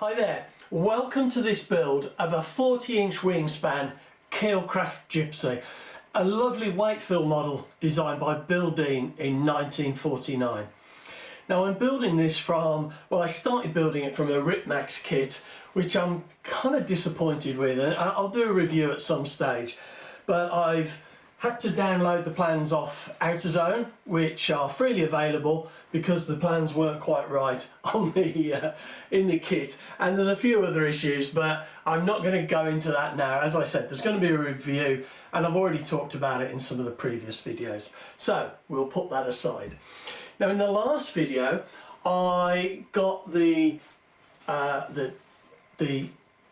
Hi there, welcome to this build of a 40-inch wingspan Keil Kraft Gypsy, a lovely weight fill model designed by Bill Dean in 1949. Now I'm building this from, well, I started building it from a Ripmax kit, which I'm kind of disappointed with, and I'll do a review at some stage, but I've had to download the plans off AutoZone, which are freely available because the plans weren't quite right on the in the kit, and there's a few other issues, but I'm not going to go into that now. As I said, there's going to be a review and I've already talked about it in some of the previous videos, so we'll put that aside. Now in the last video I got the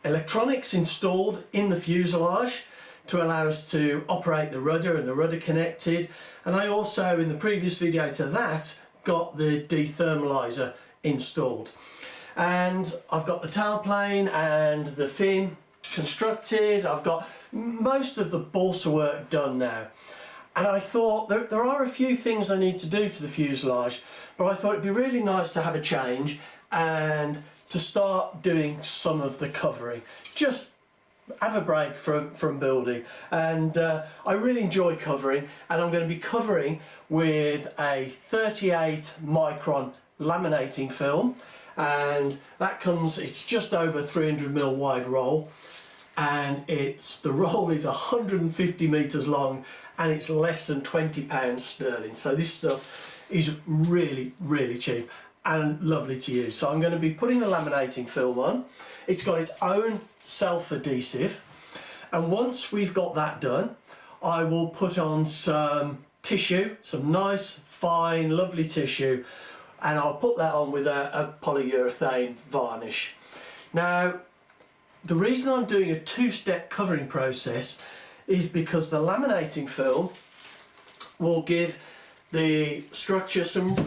electronics installed in the fuselage to allow us to operate the rudder, and the rudder connected, and I also in the previous video to that got the dethermalizer installed, and I've got the tailplane and the fin constructed. I've got most of the balsa work done now, and I thought there are a few things I need to do to the fuselage, but I thought it'd be really nice to have a change and to start doing some of the covering, just have a break from building. And I really enjoy covering, and I'm going to be covering with a 38 micron laminating film, and that comes, it's just over 300mm wide roll, and the roll is 150 meters long, and it's less than £20 sterling. So this stuff is really cheap and lovely to use. So I'm going to be putting the laminating film on. It's got its own self-adhesive, and once we've got that done I will put on some tissue, some nice fine lovely tissue, and I'll put that on with a polyurethane varnish. Now the reason I'm doing a two-step covering process is because the laminating film will give the structure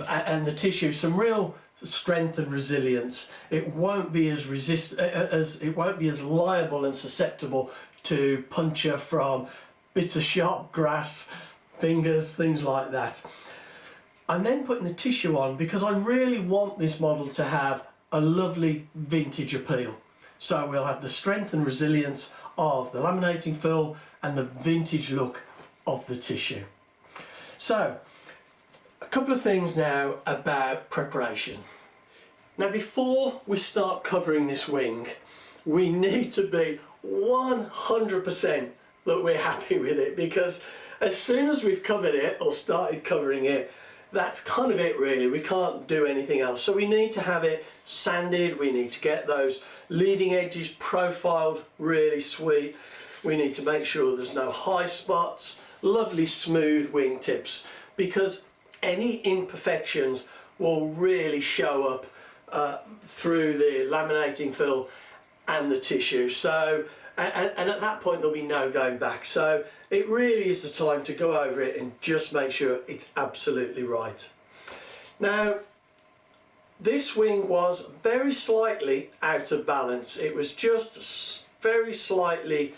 and the tissue some real strength and resilience. It won't be as liable and susceptible to puncture from bits of sharp grass, fingers, things like that. I'm then putting the tissue on because I really want this model to have a lovely vintage appeal. So we'll have the strength and resilience of the laminating film and the vintage look of the tissue. So a couple of things now about preparation. Now before we start covering this wing, we need to be 100% that we're happy with it, because as soon as we've covered it or started covering it, that's kind of it really. We can't do anything else. So we need to have it sanded, we need to get those leading edges profiled really sweet, we need to make sure there's no high spots, lovely smooth wing tips, because any imperfections will really show up through the laminating film and the tissue. So and at that point there'll be no going back. So it really is the time to go over it and just make sure it's absolutely right. Now this wing was very slightly out of balance. It was just very slightly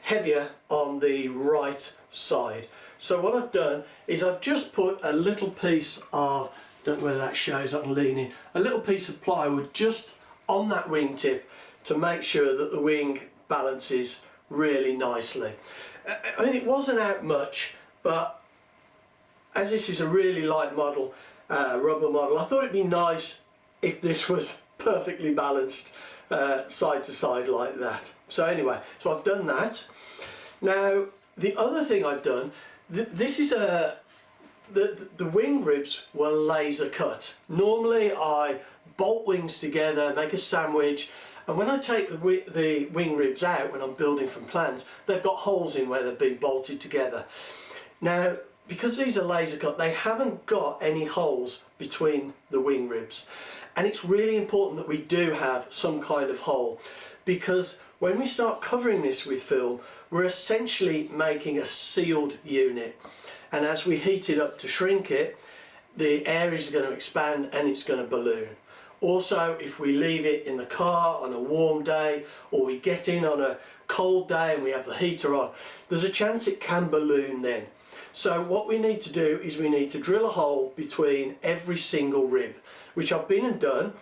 heavier on the right side. So what I've done is I've just put a little piece of, don't know whether that shows, I can lean in, a little piece of plywood just on that wingtip to make sure that the wing balances really nicely. I mean, it wasn't out much, but as this is a really light model, rubber model, I thought it'd be nice if this was perfectly balanced side to side like that. So anyway, so I've done that. Now the other thing I've done, this is the wing ribs were laser cut. Normally I bolt wings together, make a sandwich, and when I take the wing ribs out when I'm building from plans, they've got holes in where they've been bolted together. Now because these are laser cut, they haven't got any holes between the wing ribs, and it's really important that we do have some kind of hole, because when we start covering this with film, we're essentially making a sealed unit, and as we heat it up to shrink it, the air is going to expand and it's going to balloon. Also, if we leave it in the car on a warm day, or we get in on a cold day and we have the heater on, there's a chance it can balloon then. So what we need to do is we need to drill a hole between every single rib, which I've been and done,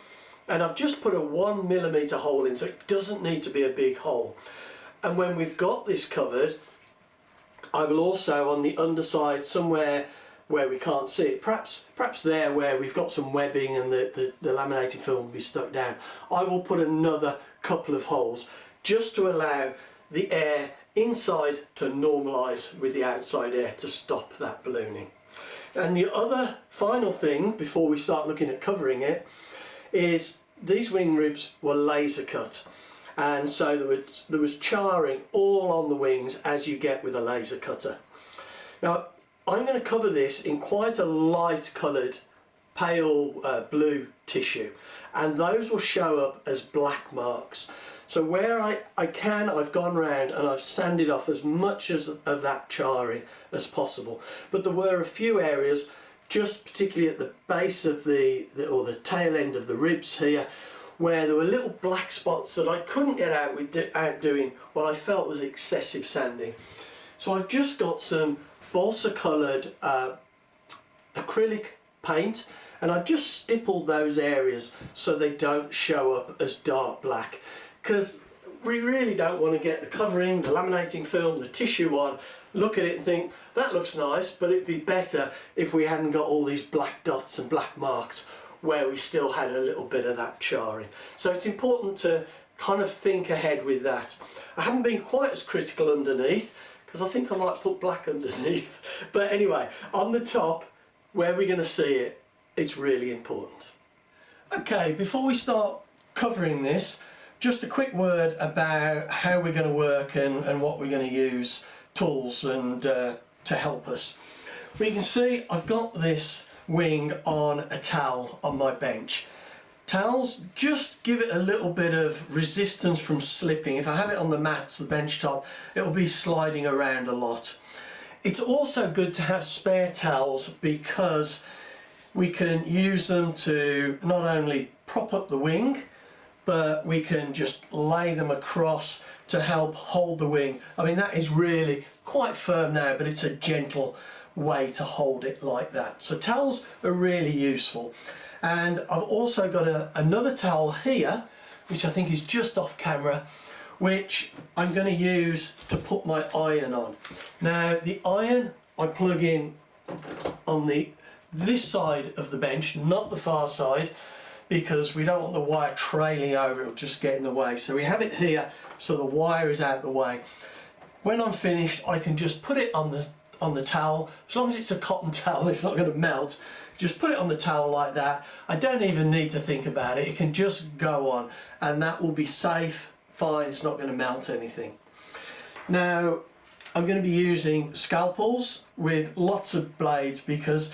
And I've just put a 1mm hole in, so it doesn't need to be a big hole. And when we've got this covered, I will also, on the underside, somewhere where we can't see it, perhaps there where we've got some webbing and the laminating film will be stuck down, I will put another couple of holes just to allow the air inside to normalise with the outside air to stop that ballooning. And the other final thing before we start looking at covering it is these wing ribs were laser cut, and so there was charring all on the wings as you get with a laser cutter. Now I'm going to cover this in quite a light coloured pale blue tissue, and those will show up as black marks. So where I can, I've gone round and I've sanded off as much of that charring as possible. But there were a few areas, just particularly at the base of the tail end of the ribs here, where there were little black spots that I couldn't get out without doing what I felt was excessive sanding. So I've just got some balsa coloured acrylic paint, and I've just stippled those areas so they don't show up as dark black, because we really don't want to get the covering, the laminating film, the tissue on, look at it and think that looks nice, but it'd be better if we hadn't got all these black dots and black marks where we still had a little bit of that charring. So it's important to kind of think ahead with that. I haven't been quite as critical underneath, because I think I might put black underneath. But anyway, on the top, where we're going to see it, it's really important. Okay, before we start covering this, just a quick word about how we're going to work and what we're going to use, tools and to help us. Well, you can see I've got this wing on a towel on my bench. Towels just give it a little bit of resistance from slipping. If I have it on the mats, the bench top, it'll be sliding around a lot. It's also good to have spare towels because we can use them to not only prop up the wing, but we can just lay them across to help hold the wing. I mean, that is really quite firm now, but it's a gentle way to hold it like that. So towels are really useful. And I've also got another towel here, which I think is just off camera, which I'm going to use to put my iron on. Now the iron I plug in on this side of the bench, not the far side, because we don't want the wire trailing over, it'll just get in the way. So we have it here so the wire is out the way. When I'm finished, I can just put it on the towel. As long as it's a cotton towel, it's not going to melt. Just put it on the towel like that. I don't even need to think about it. It can just go on, and that will be safe, fine, it's not going to melt anything. Now, I'm going to be using scalpels with lots of blades because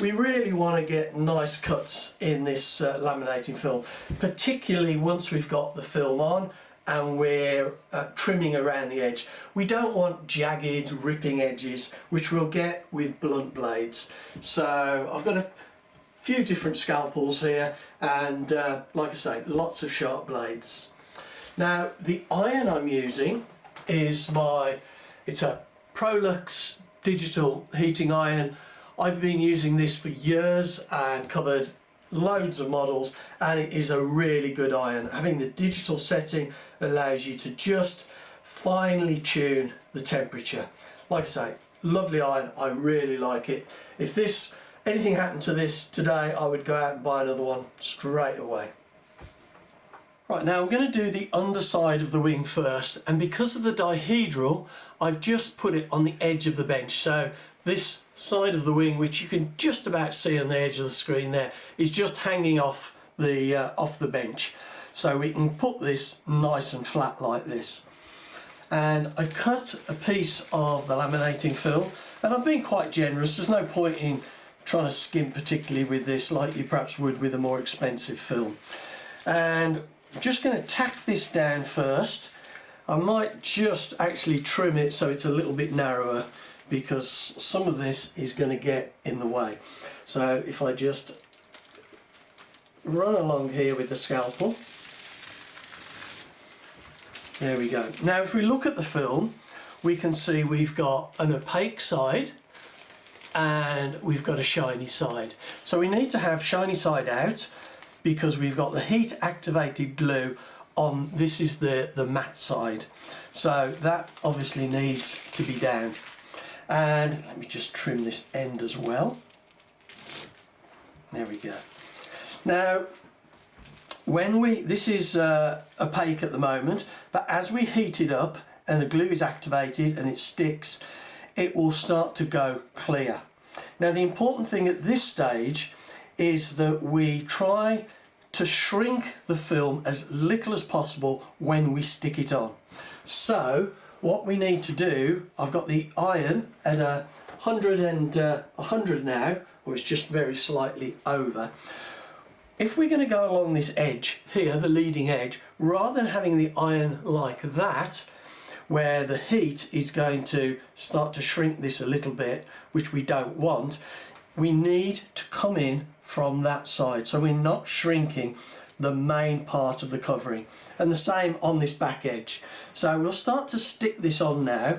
we really want to get nice cuts in this laminating film, particularly once we've got the film on and we're trimming around the edge. We don't want jagged, ripping edges, which we'll get with blunt blades. So I've got a few different scalpels here, and like I say, lots of sharp blades. Now the iron I'm using is it's a Prolux digital heating iron. I've been using this for years and covered loads of models, and it is a really good iron. Having the digital setting allows you to just finely tune the temperature. Like I say, lovely iron, I really like it. If anything happened to this today, I would go out and buy another one straight away. Right, now I'm going to do the underside of the wing first, and because of the dihedral, I've just put it on the edge of the bench. So this side of the wing, which you can just about see on the edge of the screen there, is just hanging off the bench. So we can put this nice and flat like this. And I've cut a piece of the laminating film, and I've been quite generous. There's no point in trying to skim particularly with this like you perhaps would with a more expensive film. And I'm just going to tack this down first. I might just actually trim it so it's a little bit narrower, because some of this is going to get in the way. So if I just run along here with the scalpel, there we go. Now if we look at the film, we can see we've got an opaque side and we've got a shiny side. So we need to have shiny side out because we've got the heat activated glue on, this is the matte side, so that obviously needs to be down. And let me just trim this end as well. There we go. Now this is opaque at the moment, but as we heat it up and the glue is activated and it sticks, it will start to go clear. Now the important thing at this stage is that we try to shrink the film as little as possible when we stick it on. So what we need to do, I've got the iron at 100 now, or it's just very slightly over. If we're going to go along this edge here, the leading edge, rather than having the iron like that, where the heat is going to start to shrink this a little bit, which we don't want, we need to come in from that side, so we're not shrinking the main part of the covering. And the same on this back edge. So we'll start to stick this on now,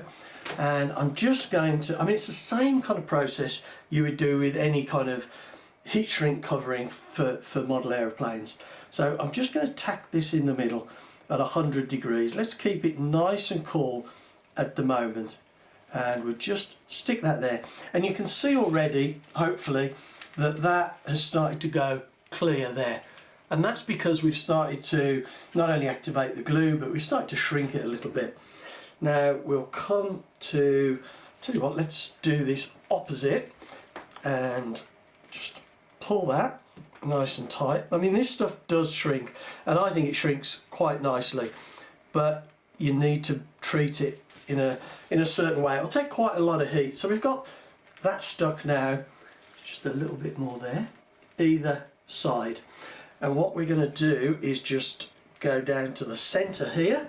and I'm just going to, I mean, it's the same kind of process you would do with any kind of heat shrink covering for model aeroplanes. So I'm just going to tack this in the middle at 100 degrees. Let's keep it nice and cool at the moment, and we'll just stick that there. And you can see already, hopefully, that has started to go clear there. And that's because we've started to not only activate the glue, but we've started to shrink it a little bit. Now we'll come to, tell you what, let's do this opposite and just pull that nice and tight. I mean, this stuff does shrink, and I think it shrinks quite nicely, but you need to treat it in a certain way. It'll take quite a lot of heat. So we've got that stuck now, just a little bit more there, either side. And what we're going to do is just go down to the center here,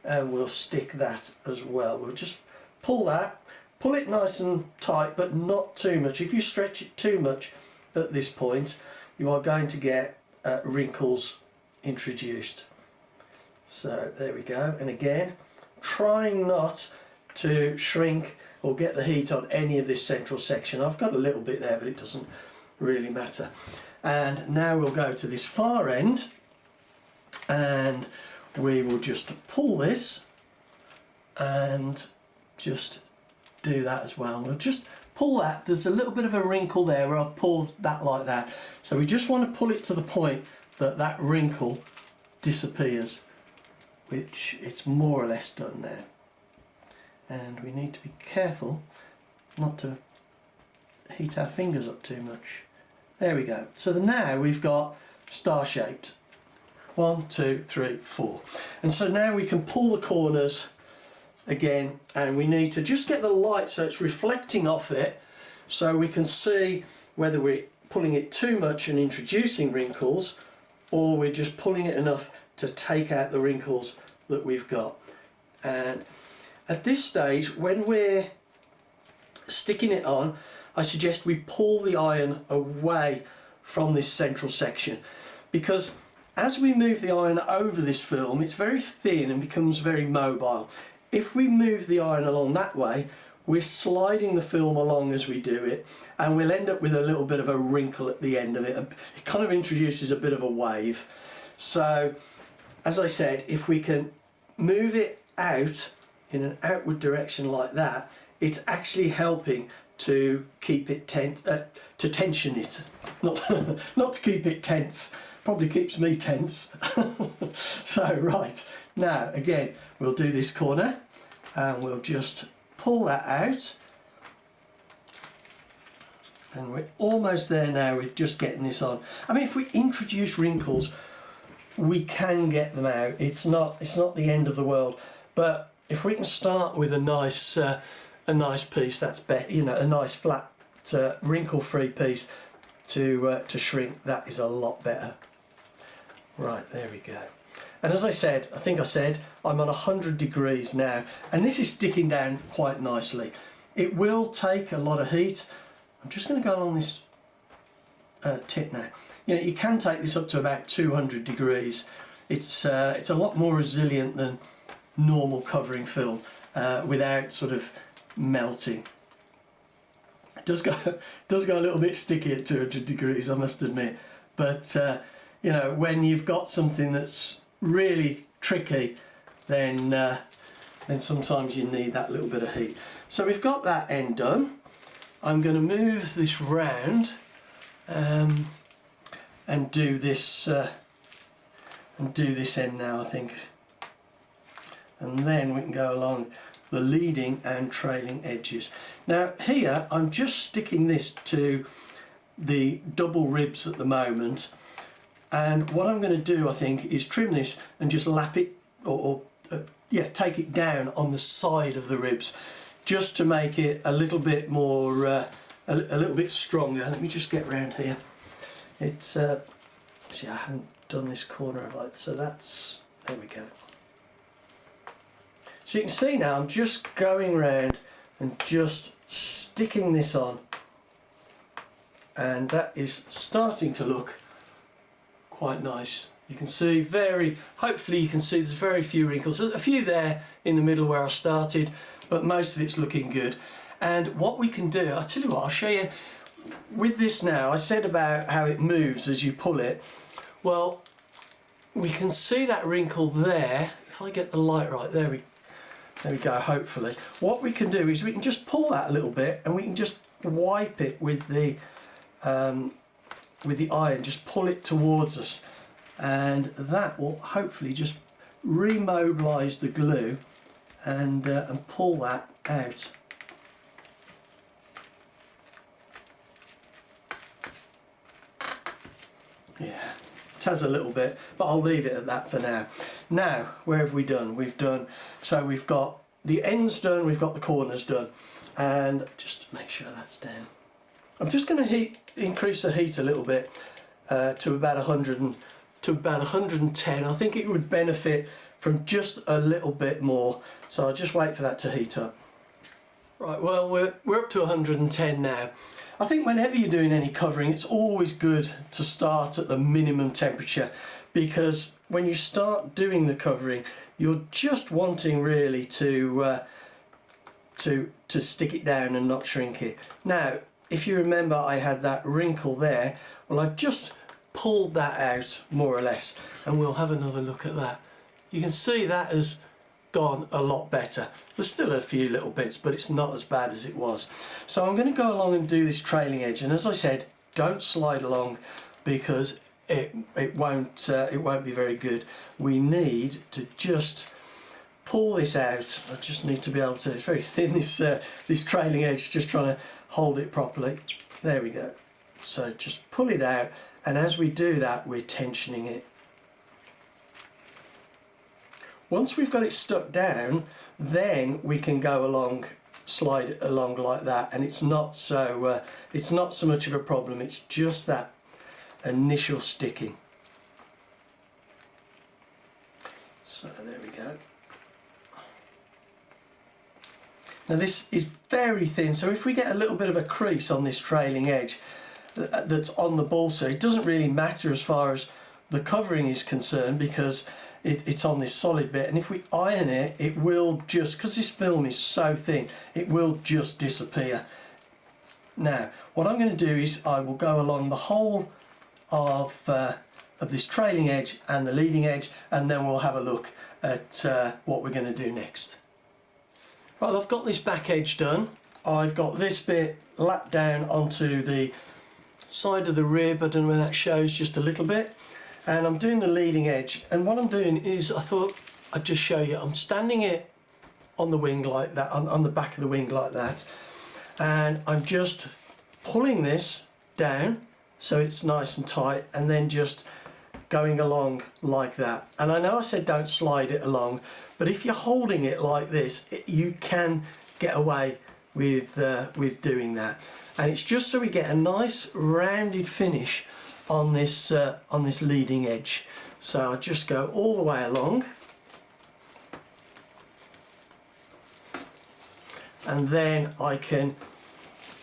and we'll stick that as well. We'll just pull that, pull it nice and tight, but not too much. If you stretch it too much at this point, you are going to get wrinkles introduced. So there we go. And again, trying not to shrink or get the heat on any of this central section. I've got a little bit there, but it doesn't really matter. And now we'll go to this far end, and we will just pull this and just do that as well. We'll just pull that. There's a little bit of a wrinkle there where I've pulled that like that. So we just want to pull it to the point that that wrinkle disappears, which it's more or less done now. And we need to be careful not to heat our fingers up too much. There we go. So now we've got star shaped. 1, 2, 3, 4. And so now we can pull the corners again, and we need to just get the light so it's reflecting off it, so we can see whether we're pulling it too much and introducing wrinkles, or we're just pulling it enough to take out the wrinkles that we've got. And at this stage, when we're sticking it on, I suggest we pull the iron away from this central section, because as we move the iron over this film, it's very thin and becomes very mobile. If we move the iron along that way, we're sliding the film along as we do it, and we'll end up with a little bit of a wrinkle at the end of it. It kind of introduces a bit of a wave. So, as I said, if we can move it out in an outward direction like that, it's actually helping to keep it to tension it, not not to keep it tense. Probably keeps me tense. So right, now again we'll do this corner and we'll just pull that out, and we're almost there now with just getting this on. I mean, if we introduce wrinkles, we can get them out. It's not the end of the world, but if we can start with a nice piece, that's better. You know, a nice flat wrinkle-free piece to shrink, that is a lot better. Right, there we go. And as I said, I think I said, I'm on 100 degrees now, and this is sticking down quite nicely. It will take a lot of heat. I'm just going to go along this tip now. You know, you can take this up to about 200 degrees. It's a lot more resilient than normal covering film without sort of melting. It does go a little bit sticky at 200 degrees, I must admit, but you know, when you've got something that's really tricky, then sometimes you need that little bit of heat. So we've got that end done. I'm going to move this round and do this end now, I think, and then we can go along the leading and trailing edges. Now here I'm just sticking this to the double ribs at the moment, and what I'm going to do, I think, is trim this and just lap it or take it down on the side of the ribs, just to make it a little bit more a little bit stronger. Let me just get around here. It's see, I haven't done this corner right, so that's, there we go. So you can see now I'm just going around and just sticking this on, and that is starting to look quite nice. You can see hopefully you can see there's very few wrinkles. There's a few there in the middle where I started, but most of it's looking good. And what we can do, I'll tell you what, I'll show you with this now. I said about how it moves as you pull it. Well, we can see that wrinkle there. If I get the light right, there we go, hopefully. What we can do is we can just pull that a little bit, and we can just wipe it with the iron, just pull it towards us, and that will hopefully just remobilise the glue and pull that out. Yeah, it has a little bit, but I'll leave it at that for now. Now, where have we done? We've got the ends done, we've got the corners done, and just to make sure that's down, I'm just going to increase the heat a little bit to about 110. I think it would benefit from just a little bit more, so I'll just wait for that to heat up. Right, well, we're up to 110 now. I think whenever you're doing any covering, it's always good to start at the minimum temperature, because when you start doing the covering, you're just wanting really to stick it down and not shrink it. Now, if you remember, I had that wrinkle there. Well, I've just pulled that out more or less, and we'll have another look at that. You can see that has gone a lot better. There's still a few little bits, but it's not as bad as it was. So I'm going to go along and do this trailing edge, and as I said, don't slide along, because it won't be very good. We need to just pull this out. I just need to be able to, it's very thin, this trailing edge, just trying to hold it properly. There we go. So just pull it out, and as we do that, we're tensioning it. Once we've got it stuck down, then we can go along, slide it along like that, and it's not so much of a problem. It's just that initial sticking. So there we go. Now this is very thin, so if we get a little bit of a crease on this trailing edge that's on the balsa, it doesn't really matter as far as the covering is concerned, because it's on this solid bit, and if we iron it, it will just, because this film is so thin, it will just disappear. Now what I'm going to do is I will go along the whole of this trailing edge and the leading edge, and then we'll have a look at what we're going to do next. Right, I've got this back edge done. I've got this bit lapped down onto the side of the rib. I don't know where that shows, just a little bit. And I'm doing the leading edge, and what I'm doing is, I thought I'd just show you, I'm standing it on the wing like that, on the back of the wing like that, and I'm just pulling this down so it's nice and tight, and then just going along like that. And I know I said don't slide it along, but if you're holding it like this, you can get away with doing that. And it's just so we get a nice rounded finish on this leading edge. So I just go all the way along, and then I can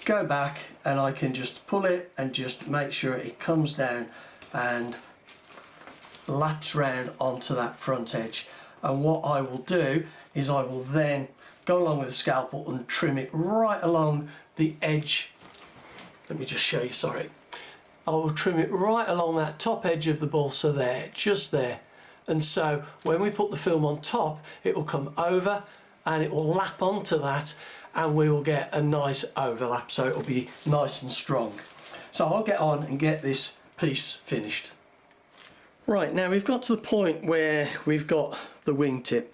go back and I can just pull it and just make sure it comes down and laps round onto that front edge. And what I will do is I will then go along with the scalpel and trim it right along the edge. Let me just show you, sorry. I will trim it right along that top edge of the balsa there, just there. And so when we put the film on top, it will come over and it will lap onto that, and we will get a nice overlap, so it will be nice and strong. So I'll get on and get this piece finished. Right, now we've got to the point where we've got the wingtip.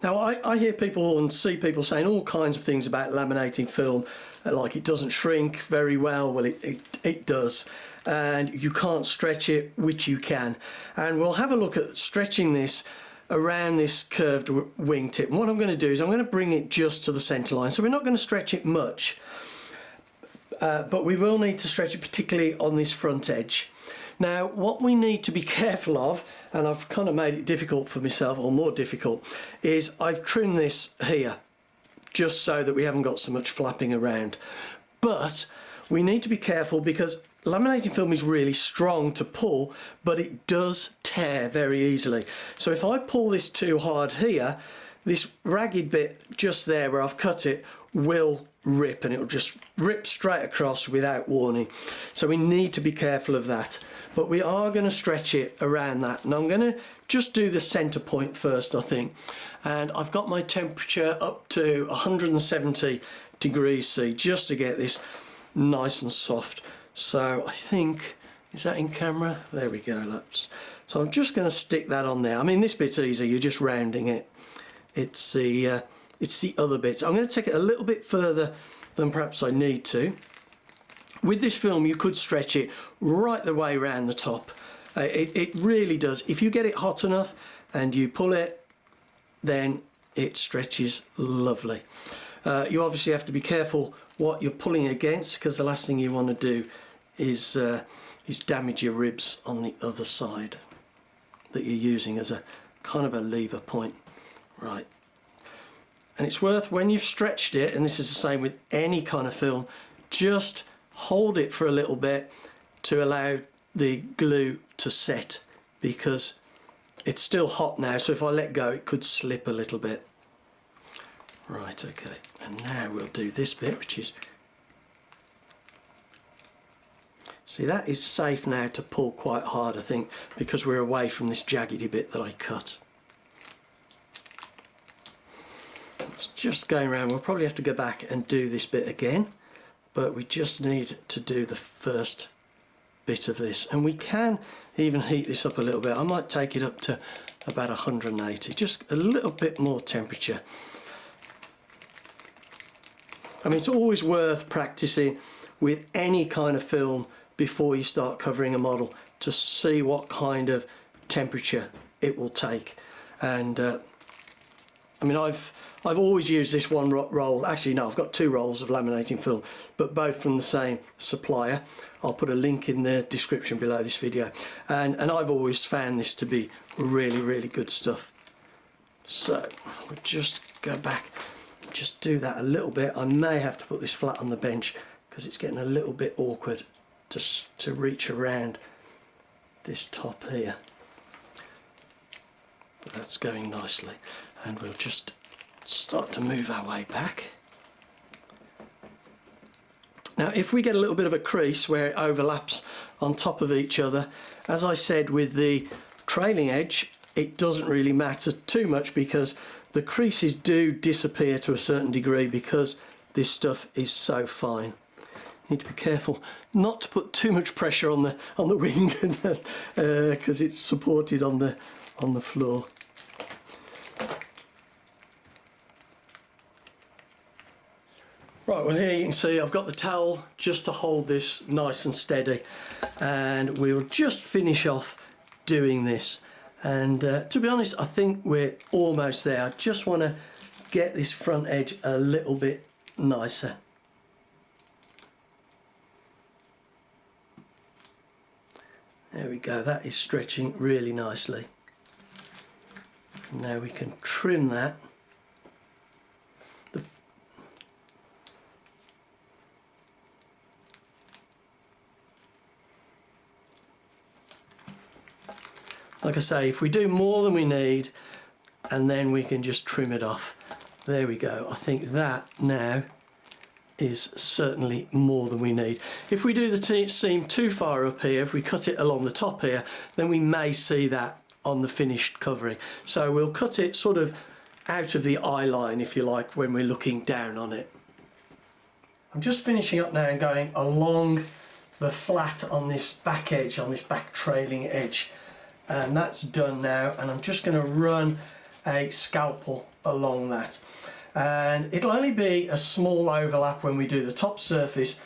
Now I hear people and see people saying all kinds of things about laminating film, like it doesn't shrink very well. Well, it does, and you can't stretch it, which you can. And we'll have a look at stretching this around this curved wingtip. And what I'm going to do is I'm going to bring it just to the centre line. So we're not going to stretch it much, but we will need to stretch it particularly on this front edge. Now what we need to be careful of, and I've kind of made it difficult for myself, or more difficult, is I've trimmed this here just so that we haven't got so much flapping around. But we need to be careful because laminating film is really strong to pull, but it does tear very easily. So if I pull this too hard here, this ragged bit just there where I've cut it will rip, and it'll just rip straight across without warning. So we need to be careful of that. But we are going to stretch it around that, and I'm going to just do the centre point first, I think. And I've got my temperature up to 170 degrees C just to get this nice and soft. So I think, is that in camera? There we go, laps. So I'm just going to stick that on there. I mean, this bit's easy, you're just rounding it. It's the other bits. I'm going to take it a little bit further than perhaps I need to. With this film, you could stretch it right the way around the top. It really does. If you get it hot enough and you pull it, then it stretches lovely. You obviously have to be careful what you're pulling against, because the last thing you want to do is damage your ribs on the other side that you're using as a kind of a lever point. Right. And it's worth, when you've stretched it, and this is the same with any kind of film, just hold it for a little bit to allow the glue to set, because it's still hot now, so if I let go it could slip a little bit. Right, okay, and now we'll do this bit, which is, see, that is safe now to pull quite hard, I think, because we're away from this jaggedy bit that I cut. It's just going around. We'll probably have to go back and do this bit again, but we just need to do the first bit of this, and we can even heat this up a little bit. I might take it up to about 180, just a little bit more temperature. I mean, it's always worth practicing with any kind of film before you start covering a model to see what kind of temperature it will take. And I mean, I've always used this one roll. Actually, no, I've got two rolls of laminating film, but both from the same supplier. I'll put a link in the description below this video. And I've always found this to be really, really good stuff. So we'll just go back, just do that a little bit. I may have to put this flat on the bench because it's getting a little bit awkward to reach around this top here. But that's going nicely. And we'll just start to move our way back. Now if we get a little bit of a crease where it overlaps on top of each other, as I said with the trailing edge, it doesn't really matter too much because the creases do disappear to a certain degree because this stuff is so fine. You need to be careful not to put too much pressure on the wing because it's supported on the floor. Right, well here you can see I've got the towel just to hold this nice and steady, and we'll just finish off doing this. And to be honest, I think we're almost there. I just want to get this front edge a little bit nicer. There we go, that is stretching really nicely. Now we can trim that. Like I say, if we do more than we need, and then we can just trim it off. There we go. I think that now is certainly more than we need. If we do the seam too far up here, if we cut it along the top here, then we may see that on the finished covering. So we'll cut it sort of out of the eye line, if you like, when we're looking down on it. I'm just finishing up now and going along the flat on this back edge, on this back trailing edge, and that's done now, and I'm just going to run a scalpel along that, and it'll only be a small overlap when we do the top surface,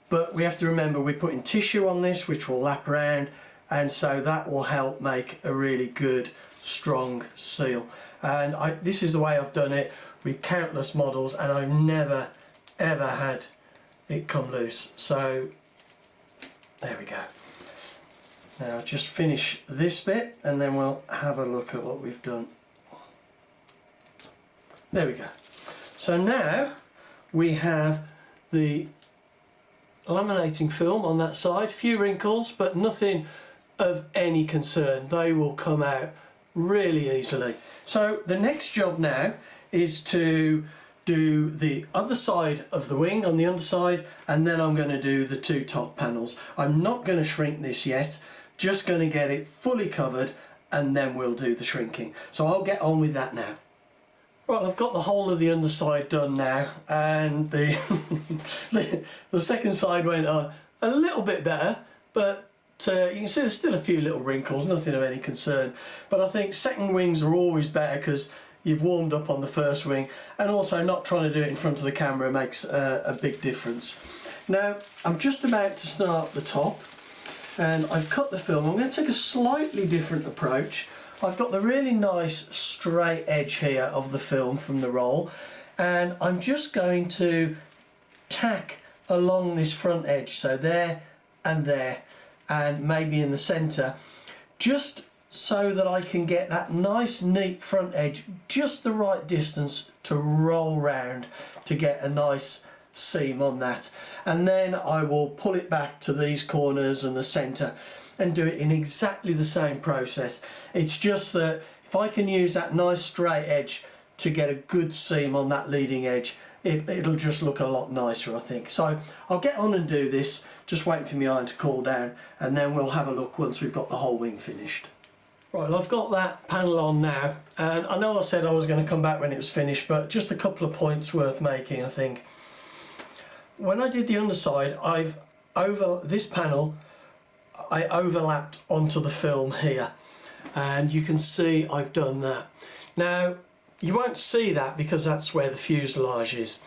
but we have to remember we're putting tissue on this which will lap around, and so that will help make a really good strong seal. And this is the way I've done it with countless models, and I've never ever had it come loose. So there we go. Now just finish this bit and then we'll have a look at what we've done. There we go. So now we have the laminating film on that side, few wrinkles but nothing of any concern. They will come out really easily. So the next job now is to do the other side of the wing on the underside, and then I'm going to do the two top panels. I'm not going to shrink this yet, just going to get it fully covered and then we'll do the shrinking. So I'll get on with that now. Right, I've got the whole of the underside done now, and the second side went on a little bit better, but you can see there's still a few little wrinkles, nothing of any concern. But I think second wings are always better because you've warmed up on the first wing, and also not trying to do it in front of the camera makes a big difference. Now I'm just about to start the top, and I've cut the film. I'm going to take a slightly different approach. I've got the really nice straight edge here of the film from the roll, and I'm just going to tack along this front edge, so there and there, and maybe in the centre, just so that I can get that nice neat front edge just the right distance to roll round to get a nice seam on that. And then I will pull it back to these corners and the centre and do it in exactly the same process. It's just that if I can use that nice straight edge to get a good seam on that leading edge, it'll just look a lot nicer, I think. So I'll get on and do this, just waiting for my iron to cool down, and then we'll have a look once we've got the whole wing finished. Right, well, I've got that panel on now, and I know I said I was going to come back when it was finished, but just a couple of points worth making, I think. When I did the underside, this panel I overlapped onto the film here, and you can see I've done that. Now you won't see that because that's where the fuselage is,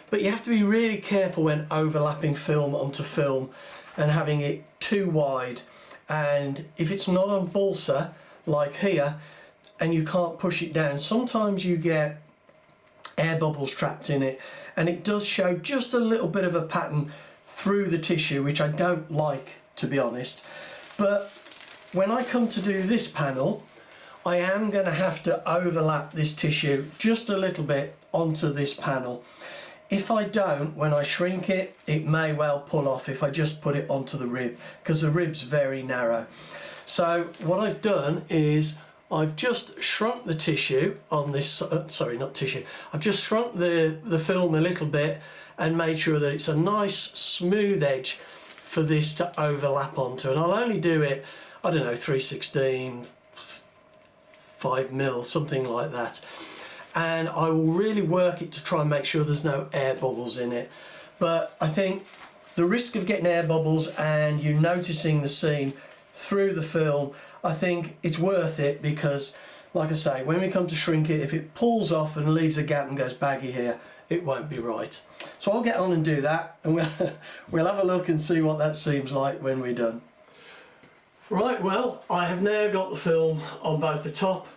but you have to be really careful when overlapping film onto film and having it too wide, and if it's not on balsa like here and you can't push it down, sometimes you get air bubbles trapped in it, and it does show just a little bit of a pattern through the tissue, which I don't like, to be honest. But when I come to do this panel, I am going to have to overlap this tissue just a little bit onto this panel. If I don't, when I shrink it, it may well pull off if I just put it onto the rib, because the rib's very narrow. So what I've done is I've just shrunk the tissue on this, sorry, not tissue, I've just shrunk the film a little bit and made sure that it's a nice smooth edge for this to overlap onto. And I'll only do it, I don't know, 3/16, 5mm, something like that. And I will really work it to try and make sure there's no air bubbles in it. But I think the risk of getting air bubbles and you noticing the seam through the film, I think it's worth it, because like I say, when we come to shrink it, if it pulls off and leaves a gap and goes baggy here, it won't be right. So I'll get on and do that, and we'll have a look and see what that seems like when we're done. Right, well, I have now got the film on both the top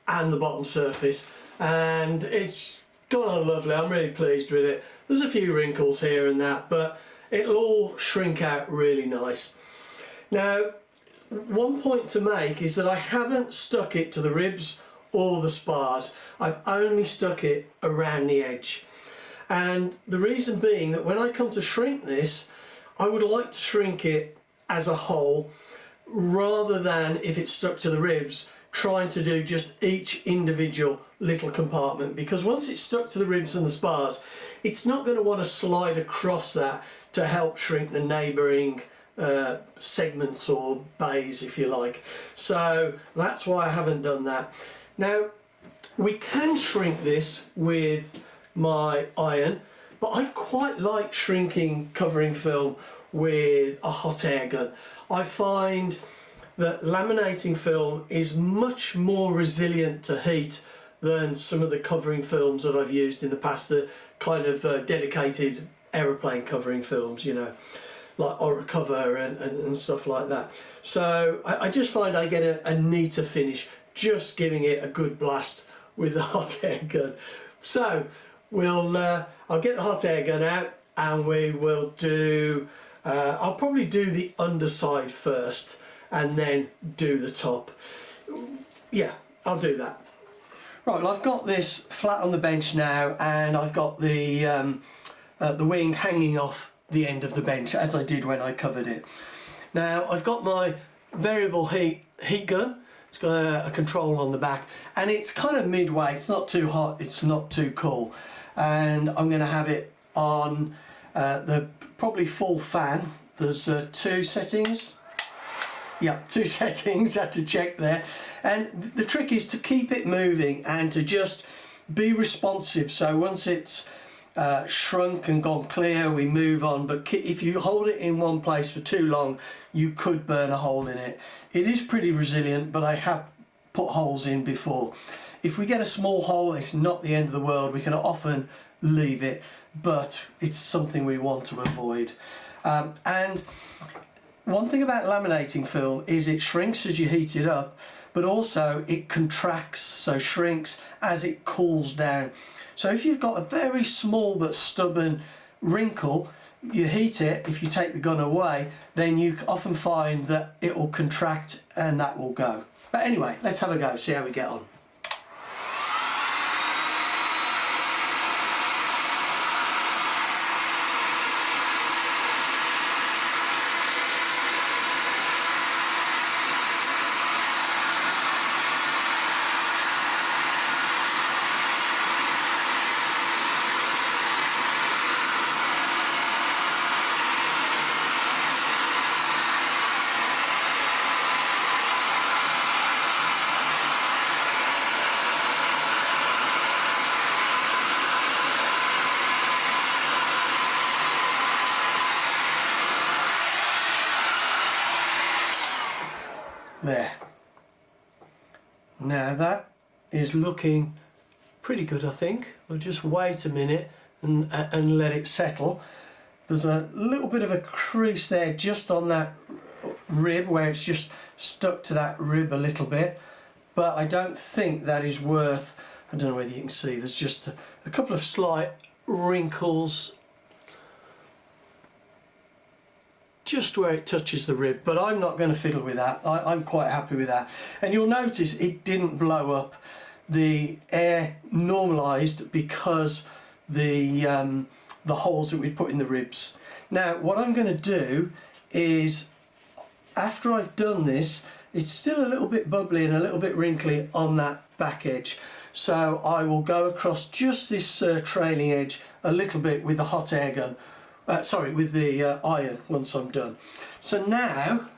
and the bottom surface, and it's gone on lovely. I'm really pleased with it. There's a few wrinkles here and that, but it'll all shrink out really nice. Now, one point to make is that I haven't stuck it to the ribs or the spars. I've only stuck it around the edge. And the reason being that when I come to shrink this, I would like to shrink it as a whole rather than if it's stuck to the ribs, trying to do just each individual little compartment, because once it's stuck to the ribs and the spars, it's not going to want to slide across that to help shrink the neighbouring segments or bays, if you like. So that's why I haven't done that. Now we can shrink this with my iron, but I quite like shrinking covering film with a hot air gun. I find that laminating film is much more resilient to heat than some of the covering films that I've used in the past, the kind of dedicated aeroplane covering films, you know, like Cover and stuff like that. So I just find I get a neater finish just giving it a good blast with the hot air gun. So I'll get the hot air gun out and we will do, I'll probably do the underside first and then do the top. Yeah, I'll do that. Right, well, I've got this flat on the bench now, and I've got the wing hanging off the end of the bench as I did when I covered it. Now I've got my variable heat gun. It's got a control on the back, and it's kind of midway. It's not too hot, it's not too cool, and I'm going to have it on the probably full fan. There's two settings. Yeah, two settings, had to check there. And the trick is to keep it moving and to just be responsive. So once it's shrunk and gone clear, we move on. But if you hold it in one place for too long, you could burn a hole in it. It is pretty resilient, but I have put holes in before. If we get a small hole, it's not the end of the world. We can often leave it, but it's something we want to avoid. And one thing about laminating film is it shrinks as you heat it up, but also it contracts, so shrinks as it cools down. So if you've got a very small but stubborn wrinkle, you heat it, if you take the gun away, then you often find that it will contract and that will go. But anyway, let's have a go, see how we get on. There. Now that is looking pretty good, I think. We'll just wait a minute and let it settle. There's a little bit of a crease there just on that rib where it's just stuck to that rib a little bit, but I don't think that is worth, I don't know whether you can see, there's just a couple of slight wrinkles just where it touches the rib, but I'm not going to fiddle with that. I'm quite happy with that. And you'll notice it didn't blow up. The air normalised because the holes that we put in the ribs. Now what I'm going to do is, after I've done this, it's still a little bit bubbly and a little bit wrinkly on that back edge, so I will go across just this trailing edge a little bit with the hot air gun. With the iron once I'm done. So now,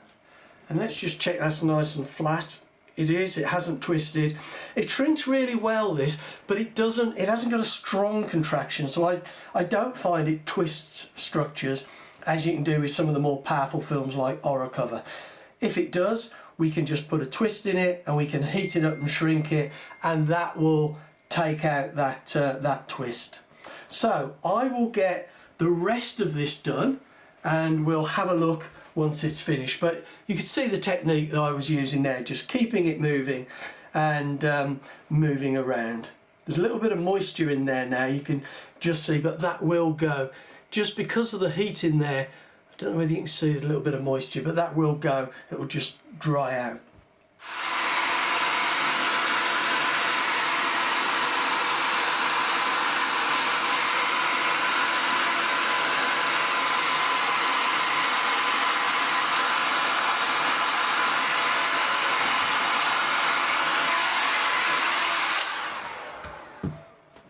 and let's just check that's nice and flat. It is, it hasn't twisted. It shrinks really well, this, but it hasn't got a strong contraction, so I don't find it twists structures as you can do with some of the more powerful films like Cover. If it does, we can just put a twist in it and we can heat it up and shrink it, and that will take out that twist. So I will get the rest of this done and we'll have a look once it's finished, but you can see the technique that I was using there, just keeping it moving and moving around. There's a little bit of moisture in there now, you can just see, but that will go just because of the heat in there. I don't know whether you can see there's a little bit of moisture, but that will go, it will just dry out.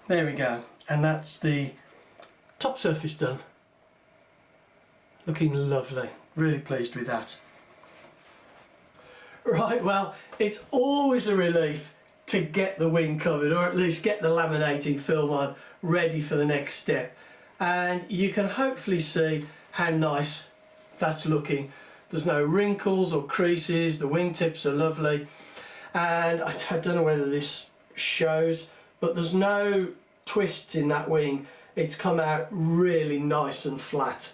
there we go, and that's the top surface done. Looking lovely, really pleased with that. Right, well, it's always a relief to get the wing covered, or at least get the laminating film on, ready for the next step. And you can hopefully see how nice that's looking. There's no wrinkles or creases, the wingtips are lovely. And I don't know whether this shows, but there's no twists in that wing. It's come out really nice and flat.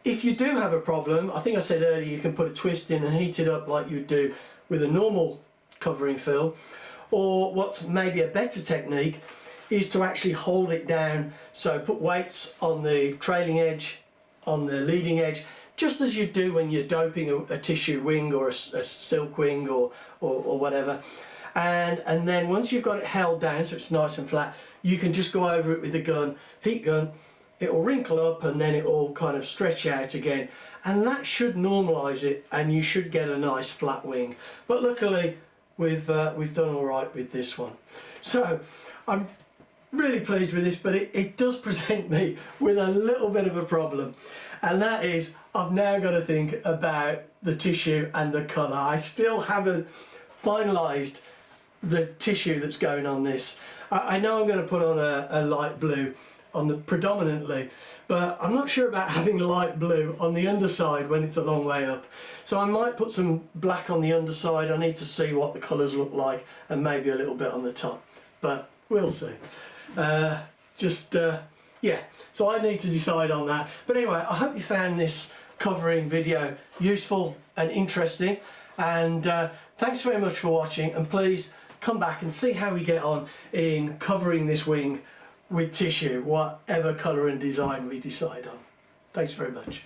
If you do have a problem, I think I said earlier, you can put a twist in and heat it up like you'd do with a normal covering film. Or what's maybe a better technique is to actually hold it down. So put weights on the trailing edge, on the leading edge, just as you do when you're doping a tissue wing or a silk wing or whatever. And then once you've got it held down so it's nice and flat, you can just go over it with the gun, heat gun. It'll wrinkle up and then it'll kind of stretch out again, and that should normalise it, and you should get a nice flat wing. But luckily we've done all right with this one. So I'm really pleased with this, but it does present me with a little bit of a problem, and that is I've now got to think about the tissue and the colour. I still haven't finalised the tissue that's going on this. I know I'm going to put on a light blue on the predominantly, but I'm not sure about having light blue on the underside when it's a long way up. So I might put some black on the underside. I need to see what the colours look like, and maybe a little bit on the top, but we'll see. Yeah, so I need to decide on that. But anyway, I hope you found this covering video useful and interesting, and thanks very much for watching, and please come back and see how we get on in covering this wing with tissue, whatever colour and design we decide on. Thanks very much.